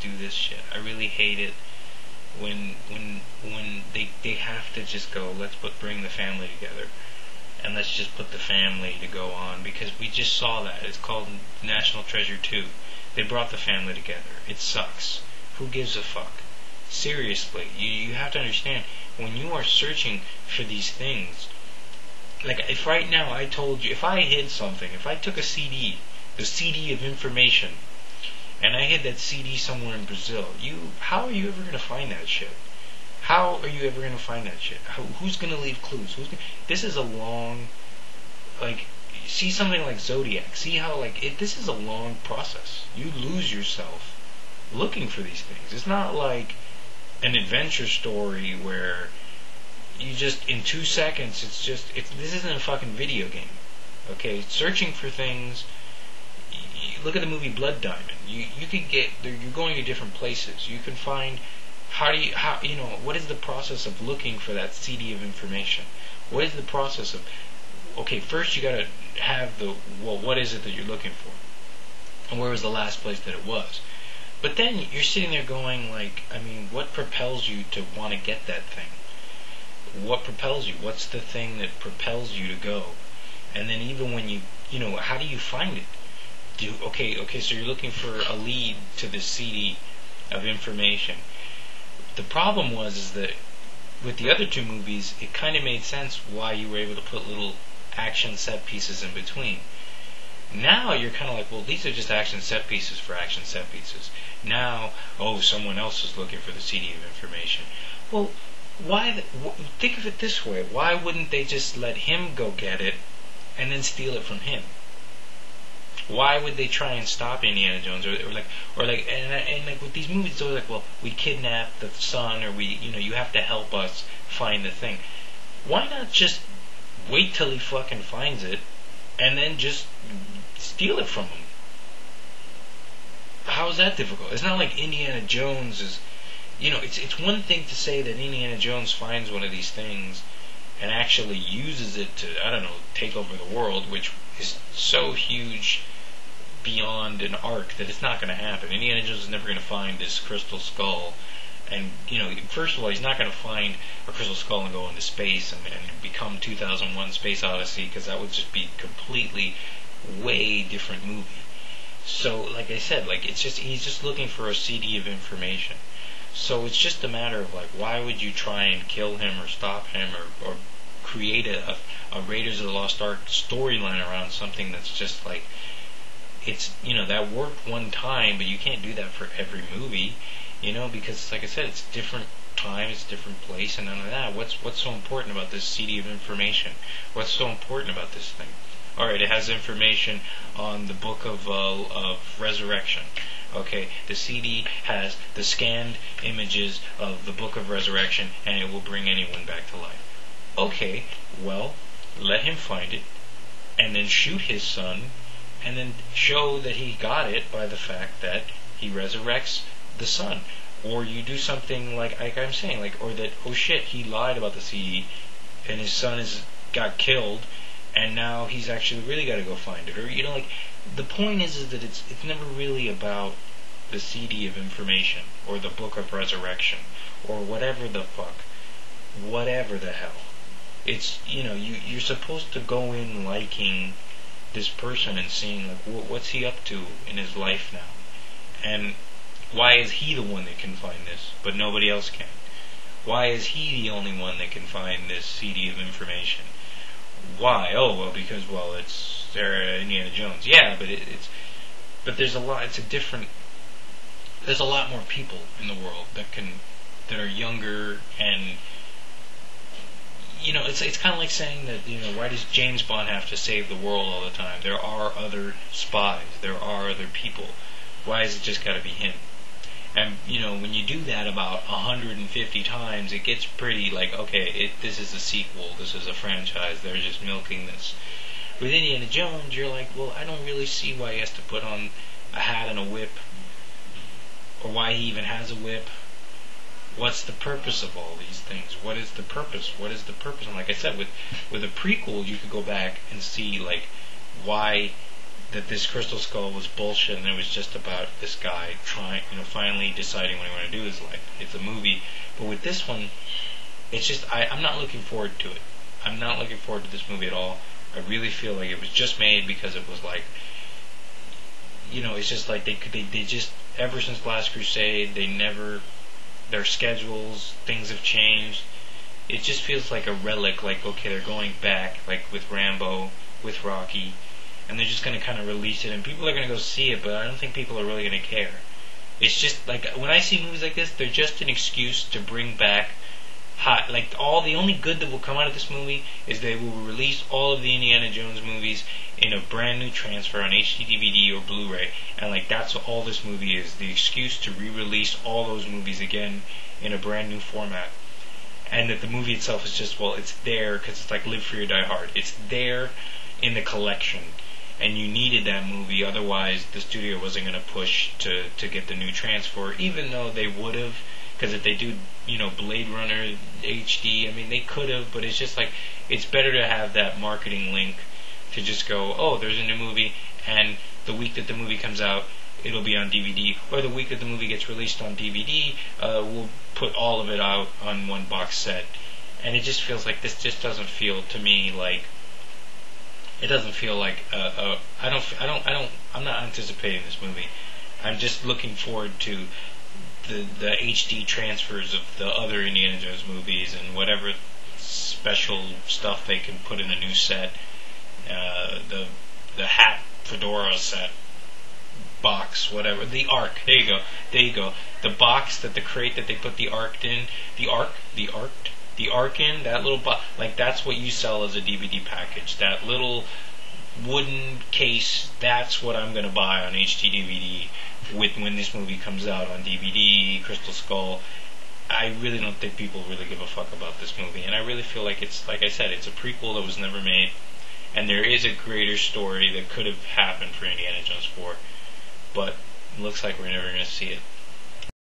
do this shit. I really hate it when they have to just go, let's bring the family together, and let's just put the family to go on, because we just saw that. It's called National Treasure 2. They brought the family together. It sucks. Who gives a fuck? Seriously, you have to understand, when you are searching for these things, like if right now I told you, if I hid something, if I took a CD, the CD of information, and I hid that CD somewhere in Brazil, how are you ever going to find that shit? How are you ever going to find that shit? Who's going to leave clues? This is a long, like, see something like Zodiac. See how, like, this is a long process. You lose yourself looking for these things. It's not like an adventure story where you just, in 2 seconds, this isn't a fucking video game. Okay? Searching for things. Look at the movie Blood Diamond. You can get, you're going to different places. You can find, what is the process of looking for that CD of information? What is the process of, okay, first you gotta have what is it that you're looking for? And where was the last place that it was? But then you're sitting there going, like, I mean, what propels you to want to get that thing? What propels you? What's the thing that propels you to go? And then even when how do you find it? Okay, so you're looking for a lead to this CD of information. The problem is that with the other two movies, it kind of made sense why you were able to put little action set pieces in between. Now you're kind of like, well, these are just action set pieces for action set pieces. Now, someone else is looking for the CD of information. Well, think of it this way. Why wouldn't they just let him go get it and then steal it from him? Why would they try and stop Indiana Jones, and with these movies, it's always like, well, we kidnapped the son, or you have to help us find the thing. Why not just wait till he fucking finds it, and then just steal it from him? How is that difficult? It's not like Indiana Jones is, it's one thing to say that Indiana Jones finds one of these things and actually uses it to, I don't know, take over the world, which is so huge beyond an arc that it's not going to happen. Indiana Jones is never going to find this crystal skull, and first of all, he's not going to find a crystal skull and go into space and become 2001 Space Odyssey, because that would just be completely way different movie. So, like I said, he's just looking for a CD of information. So it's just a matter of, like, why would you try and kill him or stop him or create a Raiders of the Lost Ark storyline around something that's just like, it's, that worked one time, but you can't do that for every movie, because, like I said, it's different time, it's different place, and none of that. What's so important about this CD of information? What's so important about this thing? Alright, it has information on the Book of Resurrection. Okay, the CD has the scanned images of the Book of Resurrection, and it will bring anyone back to life. Okay, well, let him find it, and then shoot his son, and then show that he got it by the fact that he resurrects the son. Or you do something like I'm saying, or that, oh shit, he lied about the CD, and his son got killed, and now he's actually really got to go find it. Or, the point is that it's never really about the CD of information, or the Book of Resurrection, or whatever the fuck, whatever the hell. It's, you're supposed to go in liking this person and seeing, like, what's he up to in his life now, and why is he the one that can find this but nobody else can? Why is he the only one that can find this CD of information? Why? Because it's Indiana Jones. Yeah, but there's a lot. There's a lot more people in the world that are younger, and it's kind of like saying that, why does James Bond have to save the world all the time? There are other spies. There are other people. Why has it just got to be him? And, when you do that about 150 times, it gets pretty like, okay, this is a sequel, this is a franchise, they're just milking this. With Indiana Jones, you're like, well, I don't really see why he has to put on a hat and a whip, or why he even has a whip. What's the purpose of all these things? What is the purpose? What is the purpose? And like I said, with a prequel, you could go back and see, like, why that this Crystal Skull was bullshit, and it was just about this guy trying, finally deciding what he wanted to do with his life. It's a movie, but with this one, it's just I'm not looking forward to it. I'm not looking forward to this movie at all. I really feel like it was just made because it was like, it's just like they just, ever since Last Crusade, their schedules, things have changed. It just feels like a relic, like, okay, they're going back, like with Rambo, with Rocky, and they're just going to kind of release it, and people are going to go see it, but I don't think people are really going to care. It's just, like, when I see movies like this, they're just an excuse to bring back the only good that will come out of this movie is they will release all of the Indiana Jones movies in a brand new transfer on HD DVD or Blu-ray, and that's all this movie is, the excuse to re-release all those movies again in a brand new format. And that the movie itself is just, it's there because it's like Live Free or Die Hard. It's there in the collection, and you needed that movie, otherwise the studio wasn't going to push to get the new transfer, even though they would have. Because if they do, Blade Runner HD, they could have, but it's just like, it's better to have that marketing link to just go, oh, there's a new movie, and the week that the movie comes out, it'll be on DVD, or the week that the movie gets released on DVD, we'll put all of it out on one box set. And it just feels like this just doesn't feel to me like, it doesn't feel like, I'm not anticipating this movie. I'm just looking forward to the HD transfers of the other Indiana Jones movies and whatever special stuff they can put in a new set. The hat, fedora set, box, whatever. The Ark. There you go. The box, the crate that they put the Ark in. The Ark in, that little box. That's what you sell as a DVD package. That little wooden case, that's what I'm going to buy on HD DVD when this movie comes out on DVD, Crystal Skull. I really don't think people really give a fuck about this movie, and I really feel like it's, like I said, it's a prequel that was never made, and there is a greater story that could have happened for Indiana Jones 4, but it looks like we're never going to see it.